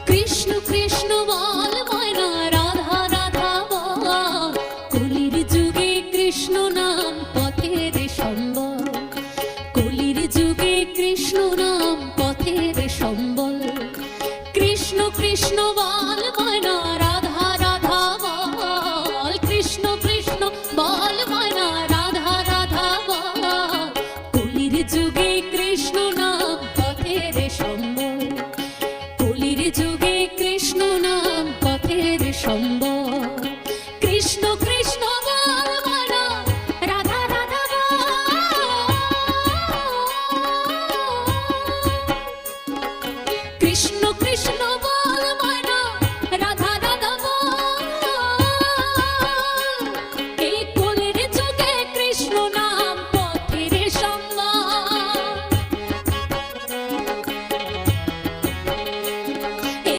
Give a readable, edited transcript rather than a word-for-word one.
কৃষ্ণ কৃষ্ণ বল ময়না, রাধা রাধা বল। কলির যুগে কৃষ্ণ নাম পথের সম্বল, কলির যুগে কৃষ্ণ নাম পথের সম্বল। কৃষ্ণ কৃষ্ণ বল ময়না।